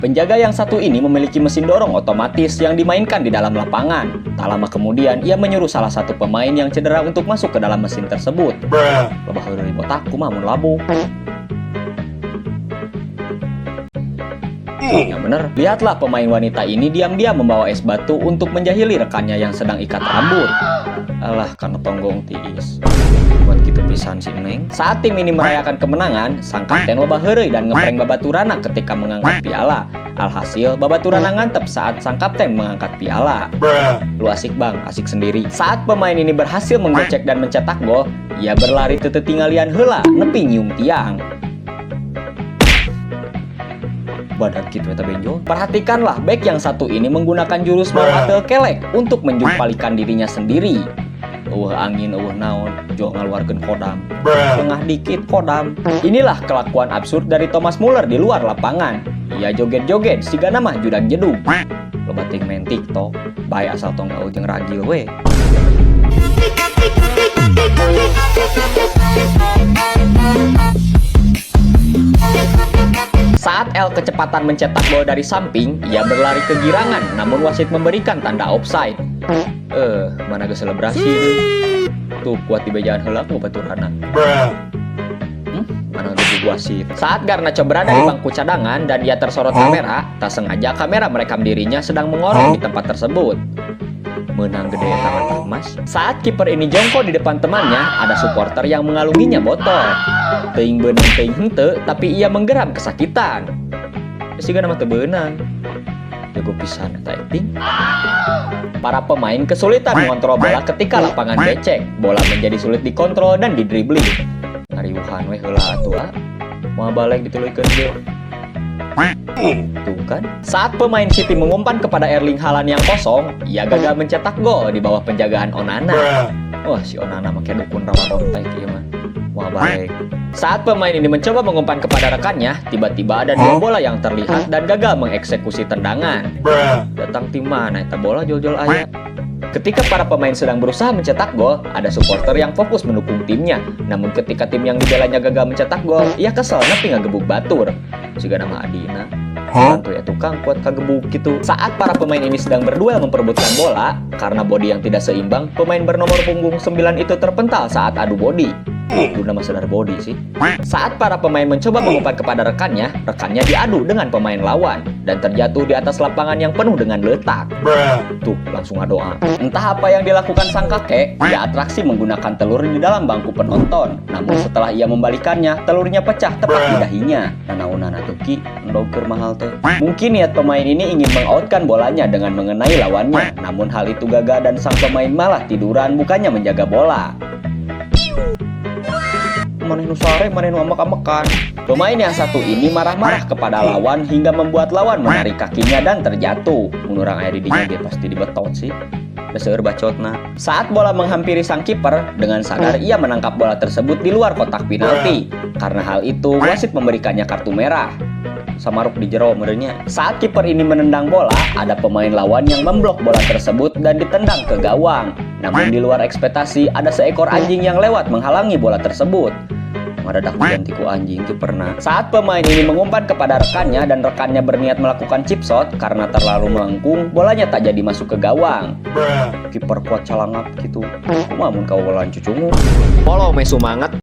Penjaga yang satu ini memiliki mesin dorong otomatis yang dimainkan di dalam lapangan. Tak lama kemudian, ia menyuruh salah satu pemain yang cedera untuk masuk ke dalam mesin tersebut. Babah heureuy botakku mah mun labuh. Ya bener, lihatlah pemain wanita ini diam-diam membawa es batu untuk menjahili rekannya yang sedang ikat rambut. Alah, karena tonggong tiis. Buat gitu pisan si Neng. Saat tim ini merayakan kemenangan, sang kapten babah heureuy dan ngeprank Babaturana ketika mengangkat piala. Alhasil, Babaturana ngantep saat sang kapten mengangkat piala. Lu asik bang, asik sendiri. Saat pemain ini berhasil menggocek dan mencetak gol, ia berlari ke tetingalian heula, nepi nyium tiang. Badan gitu eta benjol. Perhatikanlah, bek yang satu ini menggunakan jurus Mauhatel Kelek untuk menjumpalikan dirinya sendiri. Angin, naon, jo ngaluarkeun kodam. Tengah dikit kodam. Inilah kelakuan absurd dari Thomas Muller di luar lapangan. Ia joget-joget, siga nama judag jedug. Loba ting main TikTok, bae asal tong gaul jeung ragil we. Saat El kecepatan mencetak gol dari samping, ia berlari kegirangan, namun wasit memberikan tanda offside. Mana ge selebrasi deh. Tuh kuat di bejaan heula ku Baturana. Mana ge wasit. Saat Garnacho berada di bangku cadangan dan ia tersorot kamera, tak sengaja kamera merekam dirinya sedang mengorong di tempat tersebut. Menang gede tangan emas. Saat kiper ini jongkok di depan temannya, ada supporter yang mengalunginya botol. Teuing beunang teuing henteu, tapi ia menggeram kesakitan. Siga nama teu beunang. Jago pisan eta acting. Para pemain kesulitan mengontrol bola ketika lapangan becek. Bola menjadi sulit dikontrol dan didribbling. Ngariuhan we heula atuh. Moal balik dituluykeun ge. Tuh kan. Saat pemain City mengumpan kepada Erling Haaland yang kosong, ia gagal mencetak gol di bawah penjagaan Onana. Wah, si Onana make dukun Ramadan teh ieu mah. Wah, baik. Saat pemain ini mencoba mengumpan kepada rekannya, tiba-tiba ada dua bola yang terlihat dan gagal mengeksekusi tendangan. Datang tim mana eta bola jol-jol aya? Ketika para pemain sedang berusaha mencetak gol, ada supporter yang fokus mendukung timnya. Namun ketika tim yang dibelanya gagal mencetak gol, ia kesel nepi ngagebuk batur. Siga nama Adina. Santuy ya tukang kuat kagebuk gitu. Saat para pemain ini sedang berduel memperebutkan bola, karena bodi yang tidak seimbang, pemain bernomor punggung 9 itu terpental saat adu bodi. Lu nama sadar body sih. Saat para pemain mencoba mengumpan kepada rekannya diadu dengan pemain lawan dan terjatuh di atas lapangan yang penuh dengan letak. Tuh, langsung doa. Entah apa yang dilakukan sang kakek, ia atraksi menggunakan telur di dalam bangku penonton. Namun setelah ia membalikannya, telurnya pecah tepat di dahinya. Nanaunana tuh ki, endogker mahal teh. Mungkin niat pemain ini ingin mengoutkan bolanya dengan mengenai lawannya. Namun hal itu gagal dan sang pemain malah tiduran bukannya menjaga bola. Maneh nu sare, maneh nu amek-amekan. Pemain yang satu ini marah-marah kepada lawan hingga membuat lawan menarik kakinya dan terjatuh. Mun urang aya di dinya ge pasti dibetot sih. Daseur bacotna. Saat bola menghampiri sang kiper, dengan sadar ia menangkap bola tersebut di luar kotak penalti. Karena hal itu, wasit memberikannya kartu merah. Samaruk di jero merenya. Saat kiper ini menendang bola, ada pemain lawan yang memblok bola tersebut dan ditendang ke gawang. Namun di luar ekspektasi, ada seekor anjing yang lewat menghalangi bola tersebut. Ngadadak diganti ku anjing kiperna. Saat pemain ini mengumpan kepada rekannya dan rekannya berniat melakukan chip shot karena terlalu melengkung, bolanya tak jadi masuk ke gawang. Kiper kuat calangap gitu. Kumaha mun kawolan cucungu. Polo me sumanget.